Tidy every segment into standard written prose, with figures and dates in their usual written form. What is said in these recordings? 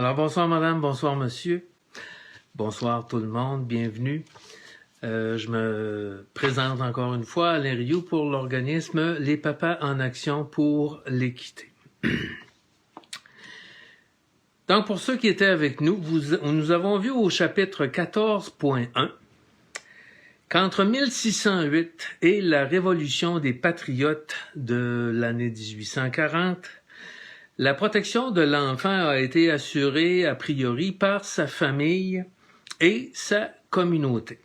Alors, bonsoir madame, bonsoir monsieur, bonsoir tout le monde, bienvenue. Je me présente encore une fois, Alain Rioux, pour l'organisme Les Papas en Action pour l'équité. Donc, pour ceux qui étaient avec nous, nous avons vu au chapitre 14.1 qu'entre 1608 et la Révolution des Patriotes de l'année 1840, la protection de l'enfant a été assurée a priori par sa famille et sa communauté.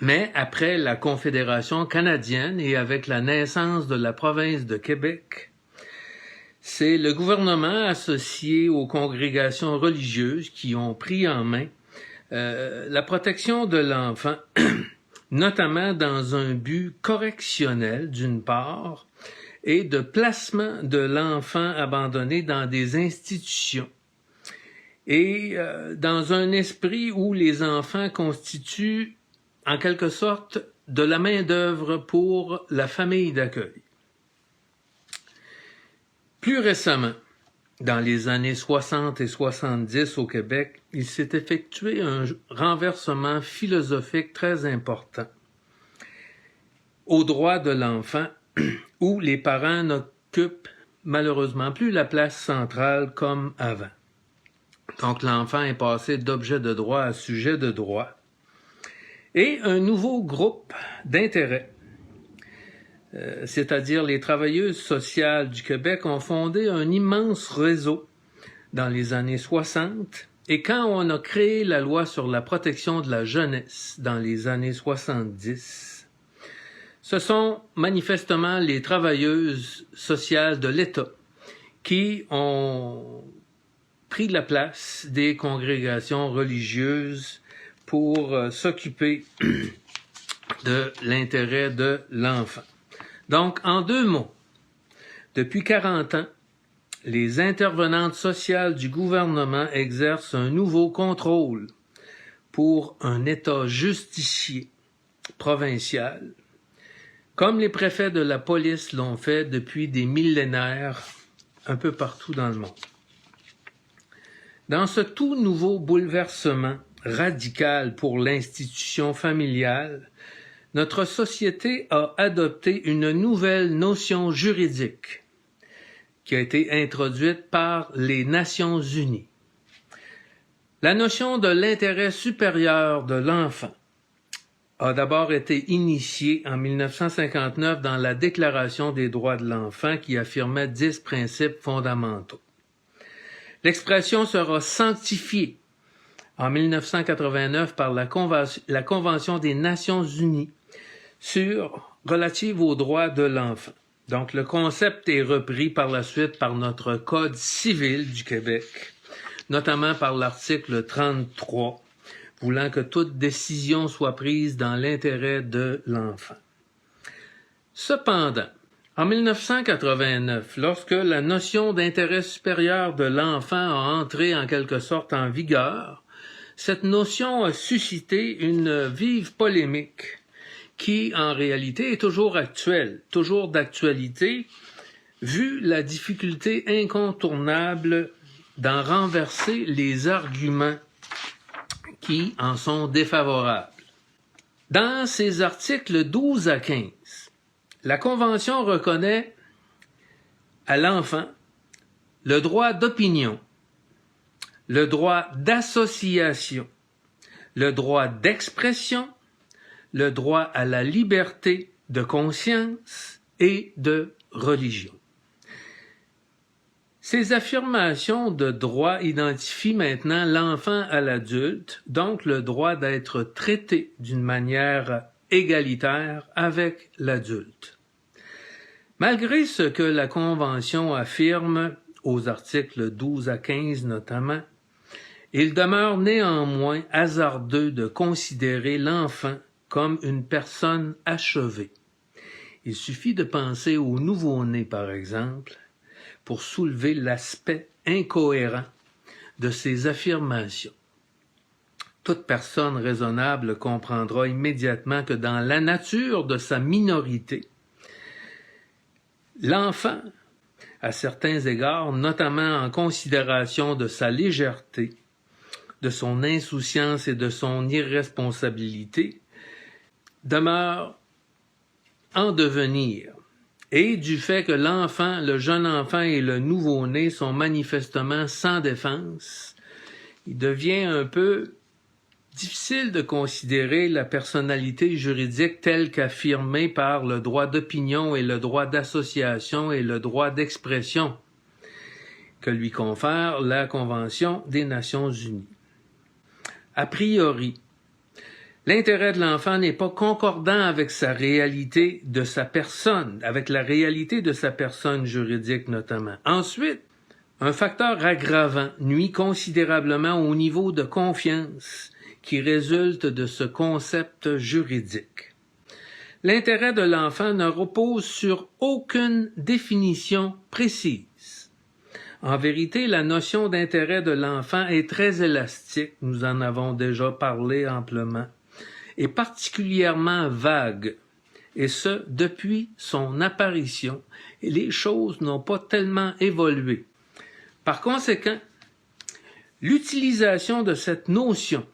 Mais après la Confédération canadienne et avec la naissance de la province de Québec, c'est le gouvernement associé aux congrégations religieuses qui ont pris en main la protection de l'enfant, notamment dans un but correctionnel d'une part, et de placement de l'enfant abandonné dans des institutions et dans un esprit où les enfants constituent en quelque sorte de la main-d'œuvre pour la famille d'accueil. Plus récemment, dans les années 60 et 70 au Québec, il s'est effectué un renversement philosophique très important au droit de l'enfant, où les parents n'occupent malheureusement plus la place centrale comme avant. Donc l'enfant est passé d'objet de droit à sujet de droit. Et un nouveau groupe d'intérêt, c'est-à-dire les travailleuses sociales du Québec, ont fondé un immense réseau dans les années 60. Et quand on a créé la loi sur la protection de la jeunesse dans les années 70, ce sont manifestement les travailleuses sociales de l'État qui ont pris la place des congrégations religieuses pour s'occuper de l'intérêt de l'enfant. Donc, en deux mots, depuis 40 ans, les intervenantes sociales du gouvernement exercent un nouveau contrôle pour un État justicier provincial, comme les préfets de la police l'ont fait depuis des millénaires un peu partout dans le monde. Dans ce tout nouveau bouleversement radical pour l'institution familiale, notre société a adopté une nouvelle notion juridique qui a été introduite par les Nations unies. La notion de l'intérêt supérieur de l'enfant a d'abord été initiée en 1959 dans la Déclaration des droits de l'enfant qui affirmait 10 principes fondamentaux. L'expression sera sanctifiée en 1989 par la Convention des Nations unies relative aux droits de l'enfant. Donc, le concept est repris par la suite par notre Code civil du Québec, notamment par l'article 33, voulant que toute décision soit prise dans l'intérêt de l'enfant. Cependant, en 1989, lorsque la notion d'intérêt supérieur de l'enfant a entré en quelque sorte en vigueur, cette notion a suscité une vive polémique qui, en réalité, est toujours actuelle, toujours d'actualité, vu la difficulté incontournable d'en renverser les arguments qui en sont défavorables. Dans ses articles 12 à 15, la Convention reconnaît à l'enfant le droit d'opinion, le droit d'association, le droit d'expression, le droit à la liberté de conscience et de religion. Ces affirmations de droit identifient maintenant l'enfant à l'adulte, donc le droit d'être traité d'une manière égalitaire avec l'adulte. Malgré ce que la Convention affirme, aux articles 12 à 15 notamment, il demeure néanmoins hasardeux de considérer l'enfant comme une personne achevée. Il suffit de penser au nouveau-né, par exemple, pour soulever l'aspect incohérent de ces affirmations. Toute personne raisonnable comprendra immédiatement que dans la nature de sa minorité, l'enfant à certains égards, notamment en considération de sa légèreté, de son insouciance et de son irresponsabilité, demeure en devenir, et du fait que l'enfant, le jeune enfant et le nouveau-né sont manifestement sans défense, il devient un peu difficile de considérer la personnalité juridique telle qu'affirmée par le droit d'opinion et le droit d'association et le droit d'expression que lui confère la Convention des Nations unies. A priori, l'intérêt de l'enfant n'est pas concordant avec sa réalité de sa personne, avec la réalité de sa personne juridique notamment. Ensuite, un facteur aggravant nuit considérablement au niveau de confiance qui résulte de ce concept juridique. L'intérêt de l'enfant ne repose sur aucune définition précise. En vérité, la notion d'intérêt de l'enfant est très élastique, nous en avons déjà parlé amplement, et particulièrement vague, et ce, depuis son apparition, et les choses n'ont pas tellement évolué. Par conséquent, l'utilisation de cette notion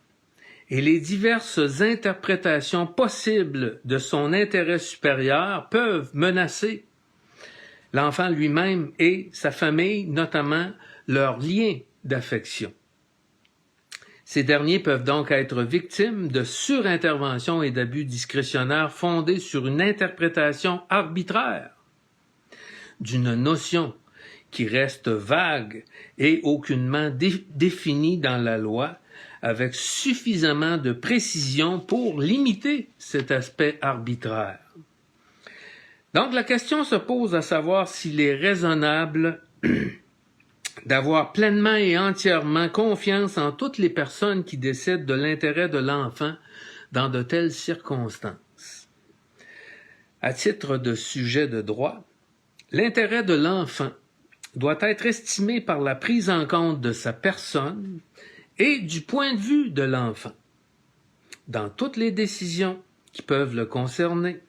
et les diverses interprétations possibles de son intérêt supérieur peuvent menacer l'enfant lui-même et sa famille, notamment leur lien d'affection. Ces derniers peuvent donc être victimes de surinterventions et d'abus discrétionnaires fondés sur une interprétation arbitraire d'une notion qui reste vague et aucunement définie dans la loi, avec suffisamment de précision pour limiter cet aspect arbitraire. Donc la question se pose à savoir s'il est raisonnable d'avoir pleinement et entièrement confiance en toutes les personnes qui décident de l'intérêt de l'enfant dans de telles circonstances. À titre de sujet de droit, l'intérêt de l'enfant doit être estimé par la prise en compte de sa personne et du point de vue de l'enfant, dans toutes les décisions qui peuvent le concerner.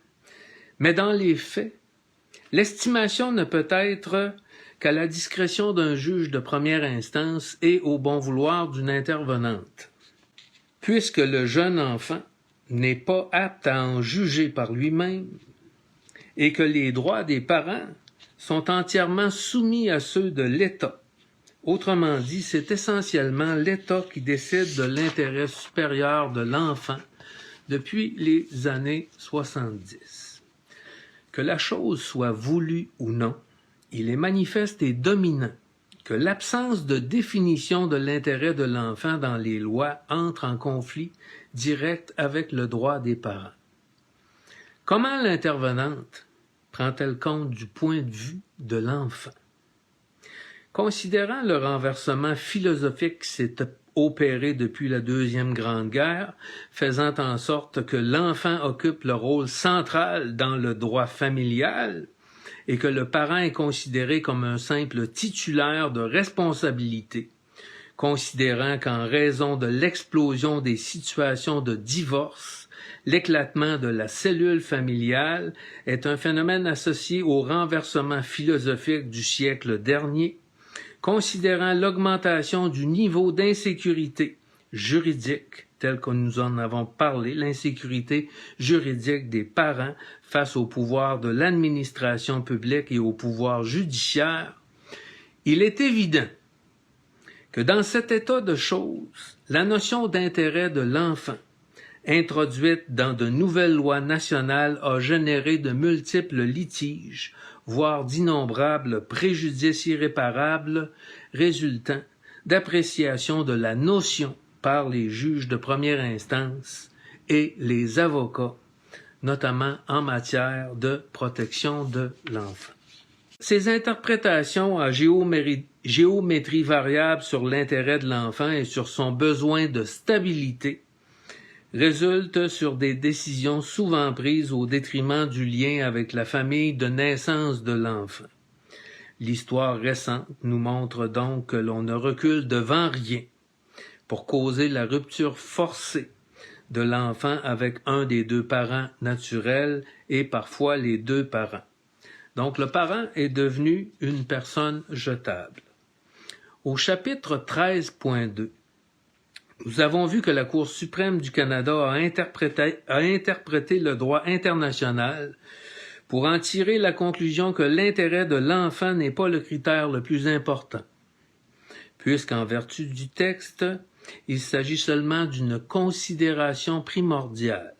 Mais dans les faits, l'estimation ne peut être qu'à la discrétion d'un juge de première instance et au bon vouloir d'une intervenante. Puisque le jeune enfant n'est pas apte à en juger par lui-même et que les droits des parents sont entièrement soumis à ceux de l'État. Autrement dit, c'est essentiellement l'État qui décide de l'intérêt supérieur de l'enfant depuis les années 70. Que la chose soit voulue ou non, il est manifeste et dominant que l'absence de définition de l'intérêt de l'enfant dans les lois entre en conflit direct avec le droit des parents. Comment l'intervenante prend-elle compte du point de vue de l'enfant? Considérant le renversement philosophique qui s'est opéré depuis la Deuxième Grande Guerre, faisant en sorte que l'enfant occupe le rôle central dans le droit familial et que le parent est considéré comme un simple titulaire de responsabilité, considérant qu'en raison de l'explosion des situations de divorce, l'éclatement de la cellule familiale est un phénomène associé au renversement philosophique du siècle dernier, considérant l'augmentation du niveau d'insécurité juridique, tel que nous en avons parlé, l'insécurité juridique des parents face au pouvoir de l'administration publique et au pouvoir judiciaire, il est évident que dans cet état de choses, la notion d'intérêt de l'enfant, introduite dans de nouvelles lois nationales, a généré de multiples litiges, voire d'innombrables préjudices irréparables résultant d'appréciation de la notion par les juges de première instance et les avocats, notamment en matière de protection de l'enfant. Ces interprétations à géométrie variable sur l'intérêt de l'enfant et sur son besoin de stabilité résultent sur des décisions souvent prises au détriment du lien avec la famille de naissance de l'enfant. L'histoire récente nous montre donc que l'on ne recule devant rien pour causer la rupture forcée de l'enfant avec un des deux parents naturels et parfois les deux parents. Donc, le parent est devenu une personne jetable. Au chapitre 13.2, nous avons vu que la Cour suprême du Canada a interprété le droit international pour en tirer la conclusion que l'intérêt de l'enfant n'est pas le critère le plus important, puisqu'en vertu du texte, il s'agit seulement d'une considération primordiale.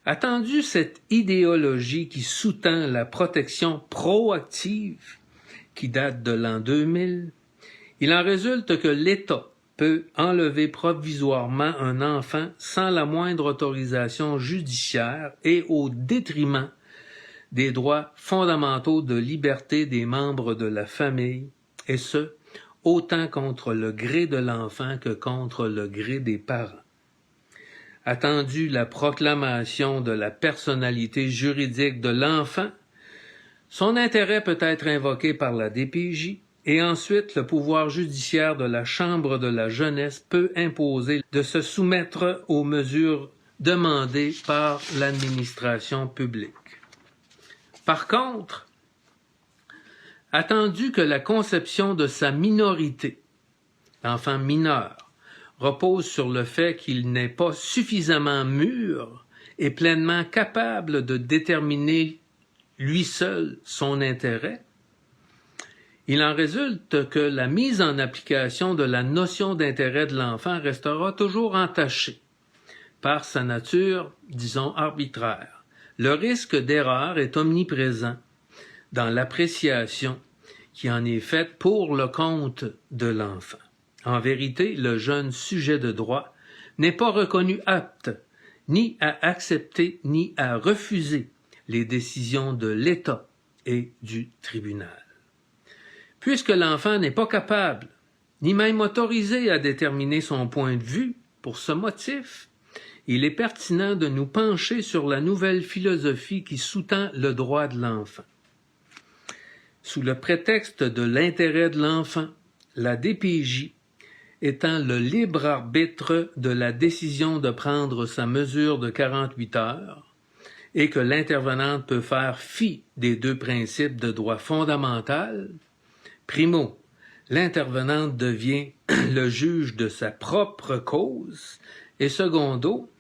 Attendu cette idéologie qui sous-tend la protection proactive, qui date de l'an 2000, il en résulte que l'État peut enlever provisoirement un enfant sans la moindre autorisation judiciaire et au détriment des droits fondamentaux de liberté des membres de la famille, et ce, autant contre le gré de l'enfant que contre le gré des parents. Attendu la proclamation de la personnalité juridique de l'enfant, son intérêt peut être invoqué par la DPJ et ensuite le pouvoir judiciaire de la Chambre de la jeunesse peut imposer de se soumettre aux mesures demandées par l'administration publique. Par contre, attendu que la conception de sa minorité, l'enfant mineur, repose sur le fait qu'il n'est pas suffisamment mûr et pleinement capable de déterminer lui seul son intérêt, il en résulte que la mise en application de la notion d'intérêt de l'enfant restera toujours entachée par sa nature, disons, arbitraire. Le risque d'erreur est omniprésent dans l'appréciation qui en est faite pour le compte de l'enfant. En vérité, le jeune sujet de droit n'est pas reconnu apte ni à accepter ni à refuser les décisions de l'État et du tribunal. Puisque l'enfant n'est pas capable, ni même autorisé à déterminer son point de vue, pour ce motif, il est pertinent de nous pencher sur la nouvelle philosophie qui sous-tend le droit de l'enfant. Sous le prétexte de l'intérêt de l'enfant, la DPJ étant le libre arbitre de la décision de prendre sa mesure de 48 heures et que l'intervenante peut faire fi des deux principes de droit fondamental, primo, l'intervenante devient le juge de sa propre cause et secondo,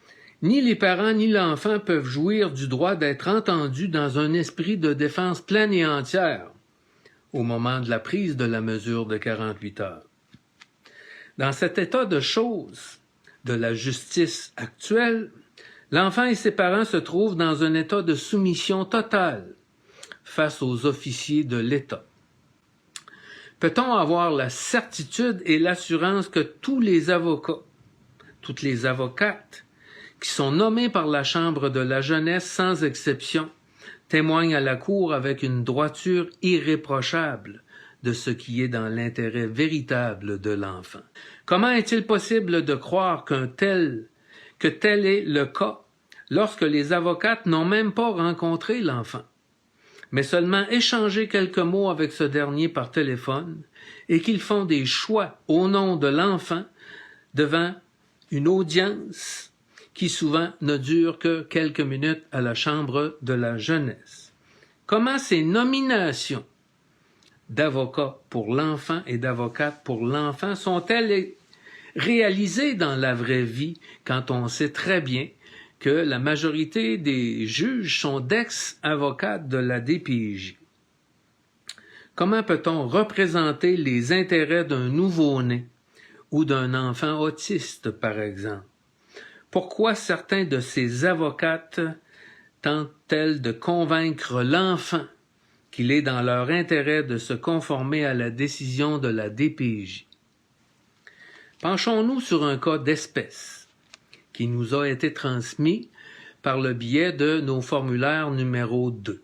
ni les parents ni l'enfant peuvent jouir du droit d'être entendus dans un esprit de défense pleine et entière au moment de la prise de la mesure de 48 heures. Dans cet état de choses de la justice actuelle, l'enfant et ses parents se trouvent dans un état de soumission totale face aux officiers de l'État. Peut-on avoir la certitude et l'assurance que tous les avocats, toutes les avocates qui sont nommés par la Chambre de la jeunesse sans exception témoignent à la Cour avec une droiture irréprochable de ce qui est dans l'intérêt véritable de l'enfant? Comment est-il possible de croire que tel est le cas lorsque les avocates n'ont même pas rencontré l'enfant, mais seulement échangé quelques mots avec ce dernier par téléphone et qu'ils font des choix au nom de l'enfant devant une audience qui souvent ne dure que quelques minutes à la Chambre de la jeunesse? Comment ces nominations d'avocats pour l'enfant et d'avocates pour l'enfant sont-elles réalisées dans la vraie vie quand on sait très bien que la majorité des juges sont d'ex-avocats de la DPJ? Comment peut-on représenter les intérêts d'un nouveau-né ou d'un enfant autiste, par exemple? Pourquoi certains de ces avocates tentent-elles de convaincre l'enfant qu'il est dans leur intérêt de se conformer à la décision de la DPJ? Penchons-nous sur un cas d'espèce qui nous a été transmis par le biais de nos formulaires numéro 2.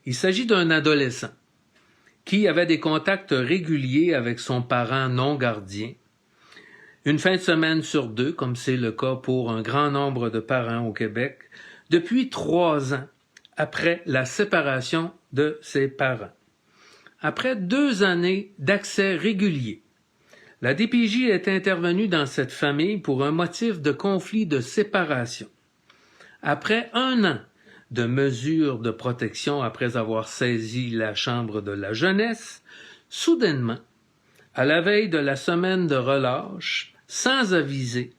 Il s'agit d'un adolescent qui avait des contacts réguliers avec son parent non gardien, une fin de semaine sur 2, comme c'est le cas pour un grand nombre de parents au Québec, depuis 3 ans après la séparation de ses parents. Après 2 années d'accès régulier, la DPJ est intervenue dans cette famille pour un motif de conflit de séparation. Après 1 an de mesures de protection après avoir saisi la Chambre de la jeunesse, soudainement, à la veille de la semaine de relâche, sans aviser,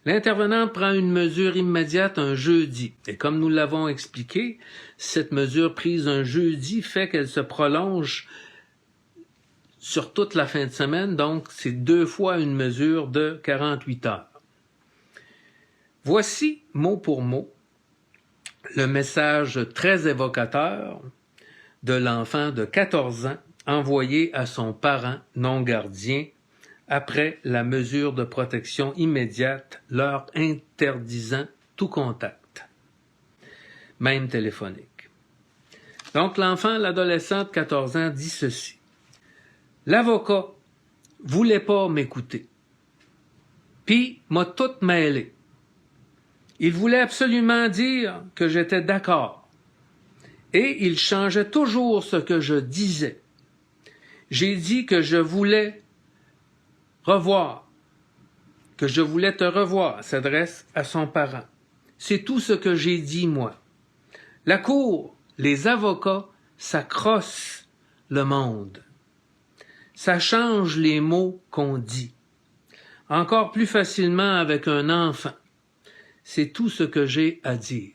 l'intervenant prend une mesure immédiate un jeudi. Et comme nous l'avons expliqué, cette mesure prise un jeudi fait qu'elle se prolonge sur toute la fin de semaine, donc c'est 2 fois une mesure de 48 heures. Voici, mot pour mot, le message très évocateur de l'enfant de 14 ans envoyé à son parent non gardien après la mesure de protection immédiate leur interdisant tout contact, même téléphonique. Donc l'adolescent de 14 ans dit ceci. L'avocat voulait pas m'écouter, puis m'a tout mêlé. Il voulait absolument dire que j'étais d'accord, et il changeait toujours ce que je disais. J'ai dit que je voulais revoir, que je voulais te revoir, s'adresse à son parent. C'est tout ce que j'ai dit, moi. La cour, les avocats, ça crosse le monde. Ça change les mots qu'on dit. Encore plus facilement avec un enfant. C'est tout ce que j'ai à dire.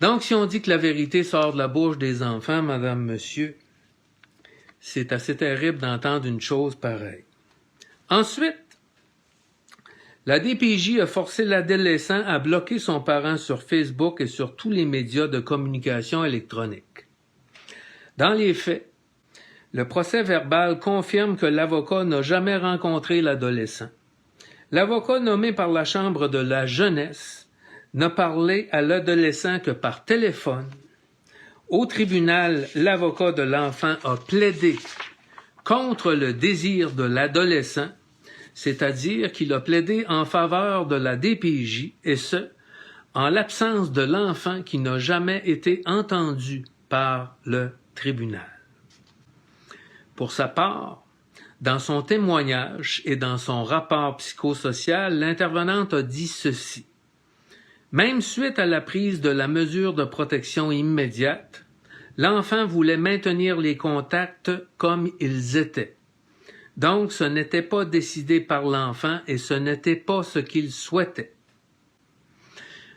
Donc, si on dit que la vérité sort de la bouche des enfants, madame, monsieur, c'est assez terrible d'entendre une chose pareille. Ensuite, la DPJ a forcé l'adolescent à bloquer son parent sur Facebook et sur tous les médias de communication électronique. Dans les faits, le procès-verbal confirme que l'avocat n'a jamais rencontré l'adolescent. L'avocat nommé par la Chambre de la jeunesse n'a parlé à l'adolescent que par téléphone. Au tribunal, l'avocat de l'enfant a plaidé contre le désir de l'adolescent, c'est-à-dire qu'il a plaidé en faveur de la DPJ, et ce, en l'absence de l'enfant qui n'a jamais été entendu par le tribunal. Pour sa part, dans son témoignage et dans son rapport psychosocial, l'intervenante a dit ceci. Même suite à la prise de la mesure de protection immédiate, l'enfant voulait maintenir les contacts comme ils étaient. Donc, ce n'était pas décidé par l'enfant et ce n'était pas ce qu'il souhaitait.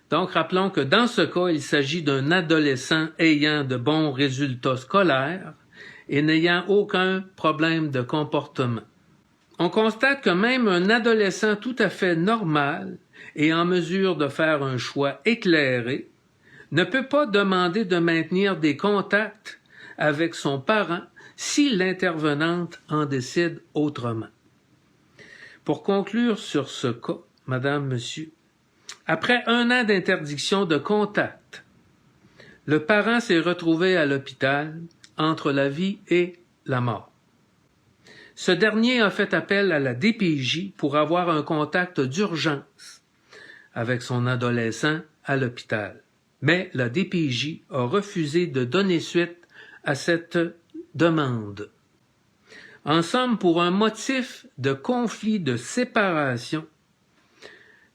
Donc, rappelons que dans ce cas, il s'agit d'un adolescent ayant de bons résultats scolaires et n'ayant aucun problème de comportement. On constate que même un adolescent tout à fait normal et en mesure de faire un choix éclairé ne peut pas demander de maintenir des contacts avec son parent si l'intervenante en décide autrement. Pour conclure sur ce cas, madame, monsieur, après 1 an d'interdiction de contact, le parent s'est retrouvé à l'hôpital entre la vie et la mort. Ce dernier a fait appel à la DPJ pour avoir un contact d'urgence avec son adolescent à l'hôpital. Mais la DPJ a refusé de donner suite à cette demande. En somme, pour un motif de conflit de séparation,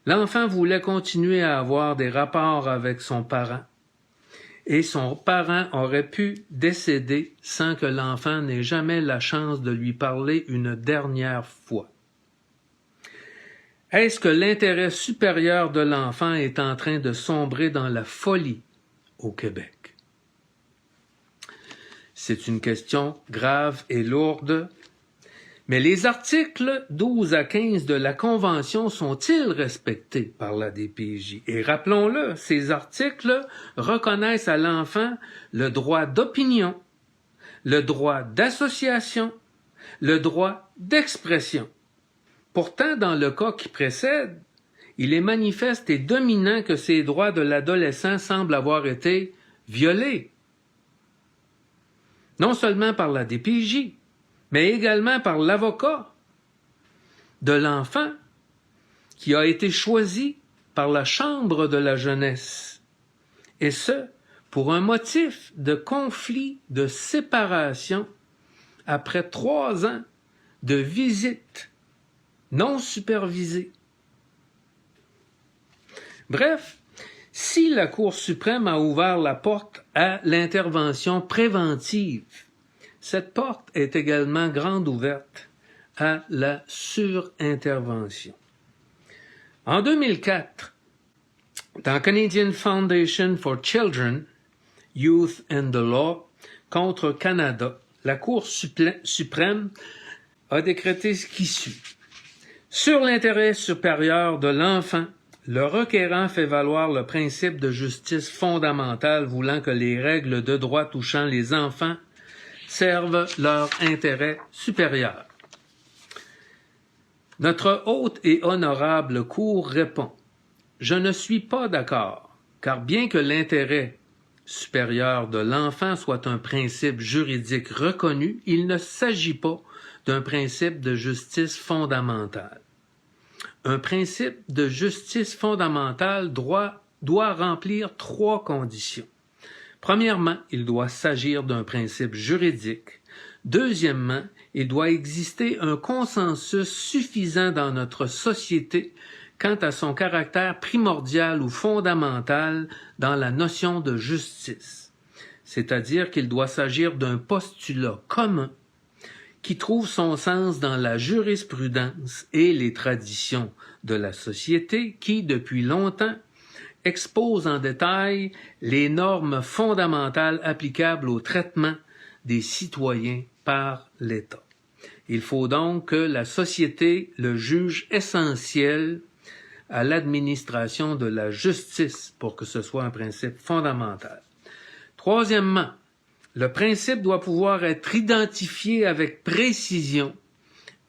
l'enfant voulait continuer à avoir des rapports avec son parent et son parent aurait pu décéder sans que l'enfant n'ait jamais la chance de lui parler une dernière fois. Est-ce que l'intérêt supérieur de l'enfant est en train de sombrer dans la folie au Québec? C'est une question grave et lourde, mais les articles 12 à 15 de la Convention sont-ils respectés par la DPJ? Et rappelons-le, ces articles reconnaissent à l'enfant le droit d'opinion, le droit d'association, le droit d'expression. Pourtant, dans le cas qui précède, il est manifeste et dominant que ces droits de l'adolescent semblent avoir été violés. Non seulement par la DPJ, mais également par l'avocat de l'enfant qui a été choisi par la Chambre de la jeunesse, et ce, pour un motif de conflit de séparation après 3 ans de visite non supervisée. Bref, Si la Cour suprême a ouvert la porte à l'intervention préventive, cette porte est également grande ouverte à la surintervention. En 2004, dans Canadian Foundation for Children, Youth and the Law contre Canada, la Cour suprême a décrété ce qui suit. Sur l'intérêt supérieur de l'enfant, le requérant fait valoir le principe de justice fondamentale voulant que les règles de droit touchant les enfants servent leur intérêt supérieur. Notre haute et honorable Cour répond « Je ne suis pas d'accord, car bien que l'intérêt supérieur de l'enfant soit un principe juridique reconnu, il ne s'agit pas d'un principe de justice fondamentale. Un principe de justice fondamentale doit remplir 3 conditions. Premièrement, il doit s'agir d'un principe juridique. Deuxièmement, il doit exister un consensus suffisant dans notre société quant à son caractère primordial ou fondamental dans la notion de justice. C'est-à-dire qu'il doit s'agir d'un postulat commun qui trouve son sens dans la jurisprudence et les traditions de la société qui, depuis longtemps, expose en détail les normes fondamentales applicables au traitement des citoyens par l'État. Il faut donc que la société le juge essentiel à l'administration de la justice pour que ce soit un principe fondamental. Troisièmement, le principe doit pouvoir être identifié avec précision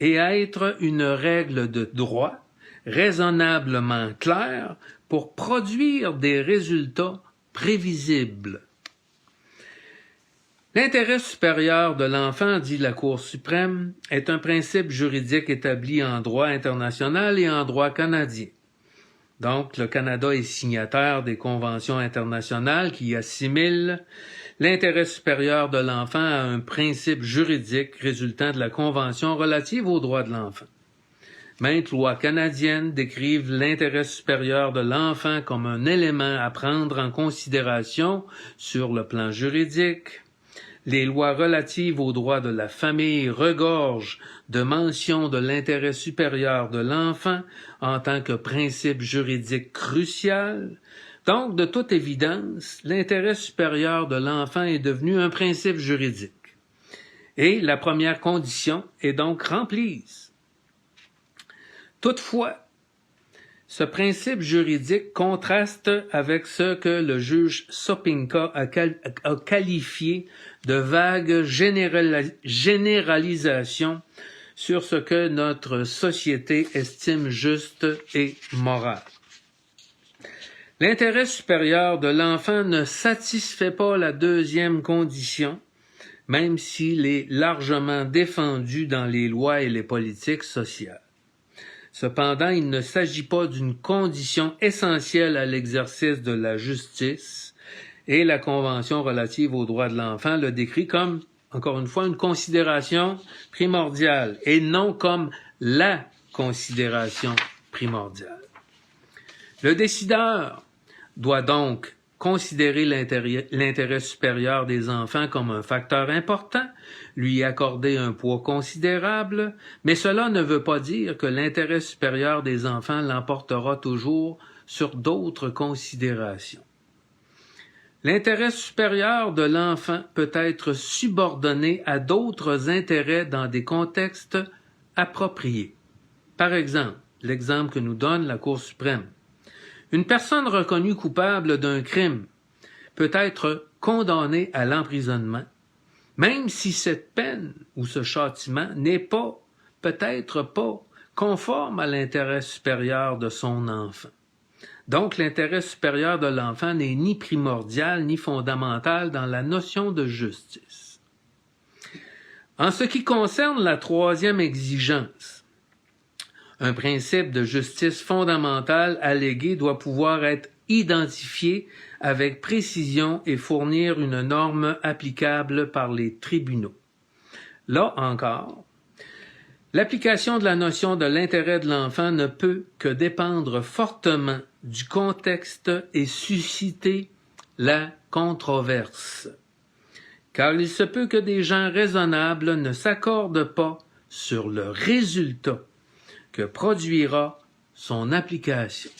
et être une règle de droit raisonnablement claire pour produire des résultats prévisibles. L'intérêt supérieur de l'enfant, dit la Cour suprême, est un principe juridique établi en droit international et en droit canadien. Donc, le Canada est signataire des conventions internationales qui assimilent l'intérêt supérieur de l'enfant à un principe juridique résultant de la Convention relative aux droits de l'enfant. Maintes lois canadiennes décrivent l'intérêt supérieur de l'enfant comme un élément à prendre en considération sur le plan juridique. Les lois relatives aux droits de la famille regorgent de mentions de l'intérêt supérieur de l'enfant en tant que principe juridique crucial. Donc, de toute évidence, l'intérêt supérieur de l'enfant est devenu un principe juridique. Et la première condition est donc remplie. Toutefois, ce principe juridique contraste avec ce que le juge Sopinka a qualifié de vague généralisation sur ce que notre société estime juste et moral. L'intérêt supérieur de l'enfant ne satisfait pas la deuxième condition, même s'il est largement défendu dans les lois et les politiques sociales. Cependant, il ne s'agit pas d'une condition essentielle à l'exercice de la justice et la Convention relative aux droits de l'enfant le décrit comme, encore une fois, une considération primordiale et non comme la considération primordiale. Le décideur doit donc considérer l'intérêt supérieur des enfants comme un facteur important, lui accorder un poids considérable, mais cela ne veut pas dire que l'intérêt supérieur des enfants l'emportera toujours sur d'autres considérations. L'intérêt supérieur de l'enfant peut être subordonné à d'autres intérêts dans des contextes appropriés. Par exemple, l'exemple que nous donne la Cour suprême. Une personne reconnue coupable d'un crime peut être condamnée à l'emprisonnement, même si cette peine ou ce châtiment n'est peut-être pas conforme à l'intérêt supérieur de son enfant. Donc, l'intérêt supérieur de l'enfant n'est ni primordial ni fondamental dans la notion de justice. En ce qui concerne la troisième exigence, un principe de justice fondamentale allégué doit pouvoir être identifié avec précision et fournir une norme applicable par les tribunaux. Là encore, L'application de la notion de l'intérêt de l'enfant ne peut que dépendre fortement du contexte et susciter la controverse, car il se peut que des gens raisonnables ne s'accordent pas sur le résultat que produira son application.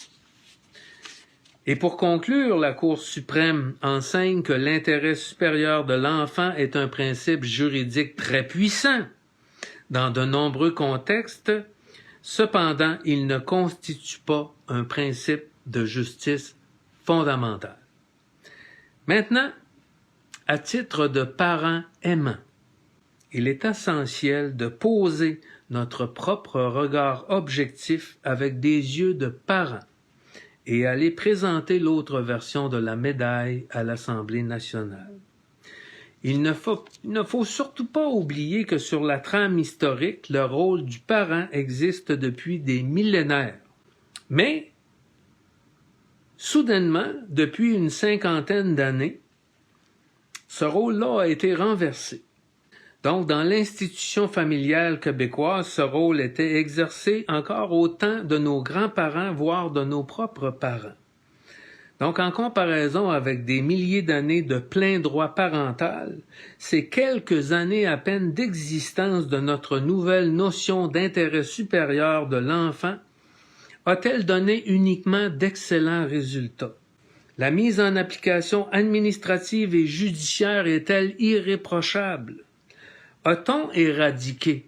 Et pour conclure, la Cour suprême enseigne que l'intérêt supérieur de l'enfant est un principe juridique très puissant dans de nombreux contextes. Cependant, il ne constitue pas un principe de justice fondamentale. Maintenant, à titre de parents aimants, il est essentiel de poser notre propre regard objectif avec des yeux de parents et aller présenter l'autre version de la médaille à l'Assemblée nationale. Il ne faut surtout pas oublier que sur la trame historique, le rôle du parent existe depuis des millénaires. Mais, soudainement, depuis une cinquantaine d'années, ce rôle-là a été renversé. Donc, dans l'institution familiale québécoise, ce rôle était exercé encore au temps de nos grands-parents, voire de nos propres parents. Donc, en comparaison avec des milliers d'années de plein droit parental, ces quelques années à peine d'existence de notre nouvelle notion d'intérêt supérieur de l'enfant a-t-elle donné uniquement d'excellents résultats? La mise en application administrative et judiciaire est-elle irréprochable? A-t-on éradiqué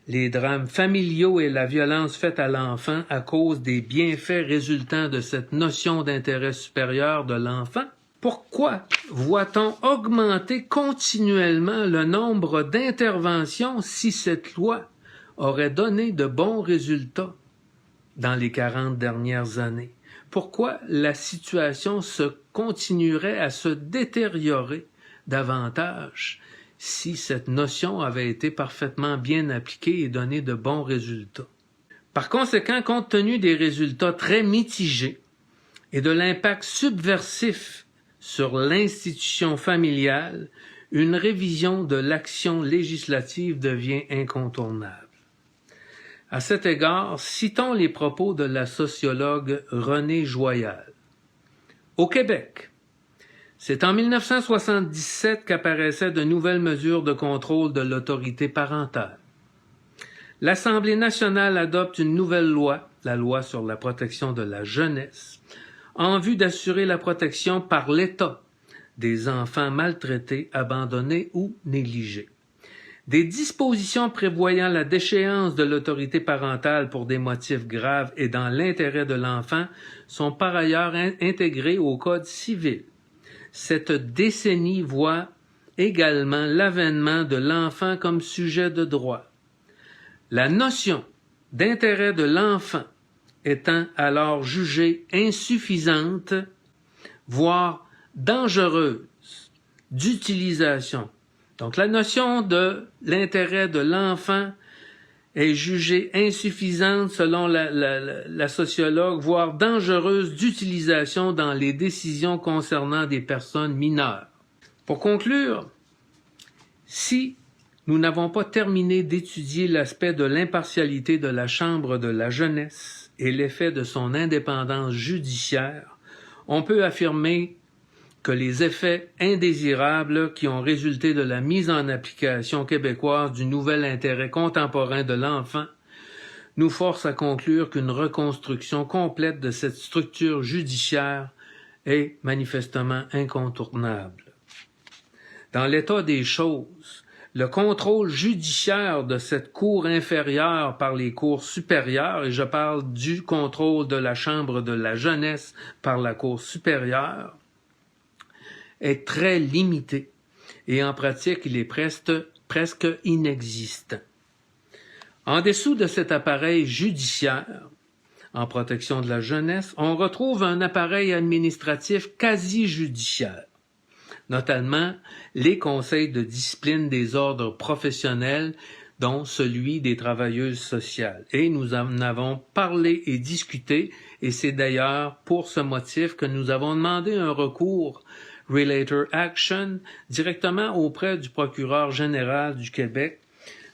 les drames familiaux et la violence faite à l'enfant à cause des bienfaits résultant de cette notion d'intérêt supérieur de l'enfant? Pourquoi voit-on augmenter continuellement le nombre d'interventions si cette loi aurait donné de bons résultats dans les 40 dernières années? Pourquoi la situation se continuerait à se détériorer davantage si cette notion avait été parfaitement bien appliquée et donné de bons résultats? Par conséquent, compte tenu des résultats très mitigés et de l'impact subversif sur l'institution familiale, une révision de l'action législative devient incontournable. À cet égard, citons les propos de la sociologue Renée Joyal. Au Québec, c'est en 1977 qu'apparaissaient de nouvelles mesures de contrôle de l'autorité parentale. L'Assemblée nationale adopte une nouvelle loi, la loi sur la protection de la jeunesse, en vue d'assurer la protection par l'État des enfants maltraités, abandonnés ou négligés. Des dispositions prévoyant la déchéance de l'autorité parentale pour des motifs graves et dans l'intérêt de l'enfant sont par ailleurs intégrées au Code civil. Cette décennie voit également l'avènement de l'enfant comme sujet de droit. La notion d'intérêt de l'enfant étant alors jugée insuffisante, voire dangereuse d'utilisation. Donc, la notion de l'intérêt de l'enfant est jugée insuffisante selon la sociologue, voire dangereuse d'utilisation dans les décisions concernant des personnes mineures. Pour conclure, si nous n'avons pas terminé d'étudier l'aspect de l'impartialité de la Chambre de la jeunesse et l'effet de son indépendance judiciaire, on peut affirmer que les effets indésirables qui ont résulté de la mise en application québécoise du nouvel intérêt contemporain de l'enfant nous forcent à conclure qu'une reconstruction complète de cette structure judiciaire est manifestement incontournable. Dans l'état des choses, le contrôle judiciaire de cette cour inférieure par les cours supérieures, et je parle du contrôle de la Chambre de la jeunesse par la Cour supérieure, est très limité et en pratique, il est presque inexistant. En dessous de cet appareil judiciaire, en protection de la jeunesse, on retrouve un appareil administratif quasi-judiciaire, notamment les conseils de discipline des ordres professionnels, dont celui des travailleuses sociales. Et nous en avons parlé et discuté, et c'est d'ailleurs pour ce motif que nous avons demandé un recours Relator Action directement auprès du procureur général du Québec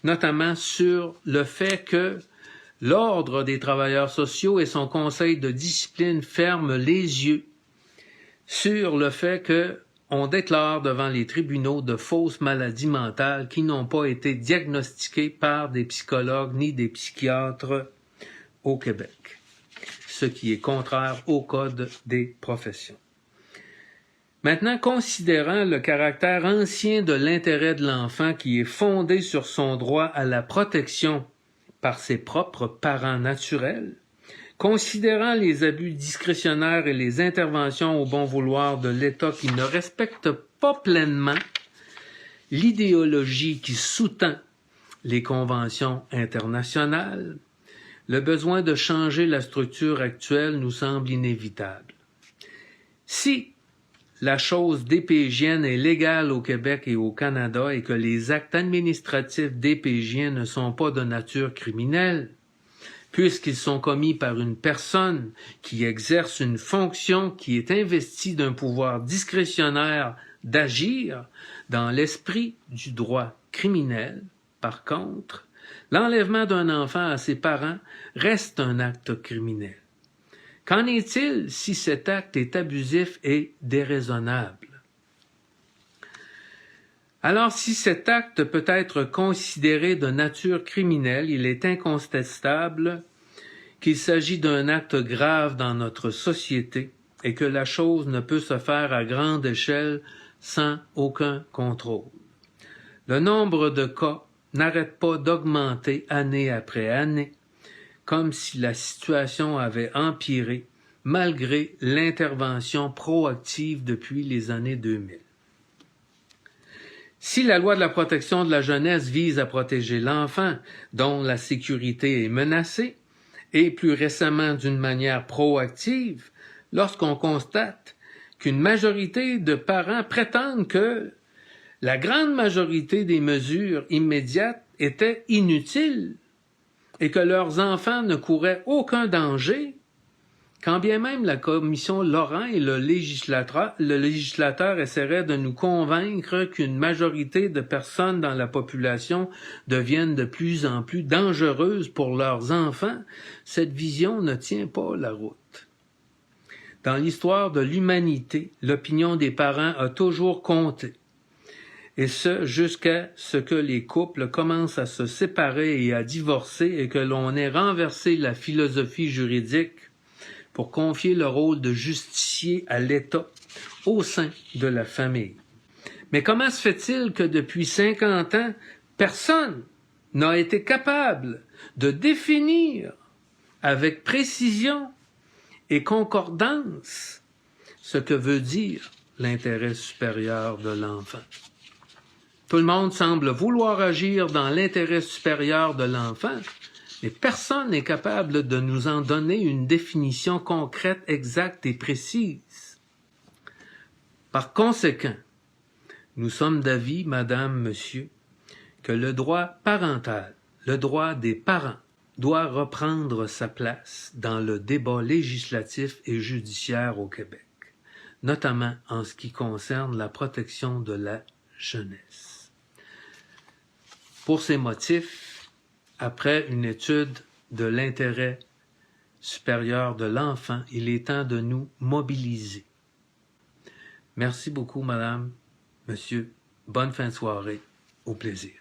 notamment sur le fait que l'Ordre des travailleurs sociaux et son conseil de discipline ferment les yeux sur le fait qu'on déclare devant les tribunaux de fausses maladies mentales qui n'ont pas été diagnostiquées par des psychologues ni des psychiatres au Québec, ce qui est contraire au Code des professions. Maintenant, considérant le caractère ancien de l'intérêt de l'enfant qui est fondé sur son droit à la protection par ses propres parents naturels, considérant les abus discrétionnaires et les interventions au bon vouloir de l'État qui ne respecte pas pleinement l'idéologie qui sous-tend les conventions internationales, le besoin de changer la structure actuelle nous semble inévitable. Si la chose DPJienne est légale au Québec et au Canada et que les actes administratifs DPJiens ne sont pas de nature criminelle, puisqu'ils sont commis par une personne qui exerce une fonction qui est investie d'un pouvoir discrétionnaire d'agir dans l'esprit du droit criminel, par contre, l'enlèvement d'un enfant à ses parents reste un acte criminel. Qu'en est-il si cet acte est abusif et déraisonnable? Alors, si cet acte peut être considéré de nature criminelle, il est incontestable qu'il s'agit d'un acte grave dans notre société et que la chose ne peut se faire à grande échelle sans aucun contrôle. Le nombre de cas n'arrête pas d'augmenter année après année, comme si la situation avait empiré malgré l'intervention proactive depuis les années 2000. Si la loi de la protection de la jeunesse vise à protéger l'enfant dont la sécurité est menacée, et plus récemment d'une manière proactive, lorsqu'on constate qu'une majorité de parents prétendent que la grande majorité des mesures immédiates étaient inutiles et que leurs enfants ne couraient aucun danger, quand bien même la commission Laurent et le législateur essaieraient de nous convaincre qu'une majorité de personnes dans la population deviennent de plus en plus dangereuses pour leurs enfants, cette vision ne tient pas la route. Dans l'histoire de l'humanité, l'opinion des parents a toujours compté, et ce jusqu'à ce que les couples commencent à se séparer et à divorcer et que l'on ait renversé la philosophie juridique pour confier le rôle de justicier à l'État au sein de la famille. Mais comment se fait-il que depuis 50 ans, personne n'a été capable de définir avec précision et concordance ce que veut dire l'intérêt supérieur de l'enfant? Tout le monde semble vouloir agir dans l'intérêt supérieur de l'enfant, mais personne n'est capable de nous en donner une définition concrète, exacte et précise. Par conséquent, nous sommes d'avis, madame, monsieur, que le droit parental, le droit des parents, doit reprendre sa place dans le débat législatif et judiciaire au Québec, notamment en ce qui concerne la protection de la jeunesse. Pour ces motifs, après une étude de l'intérêt supérieur de l'enfant, il est temps de nous mobiliser. Merci beaucoup, madame, monsieur. Bonne fin de soirée. Au plaisir.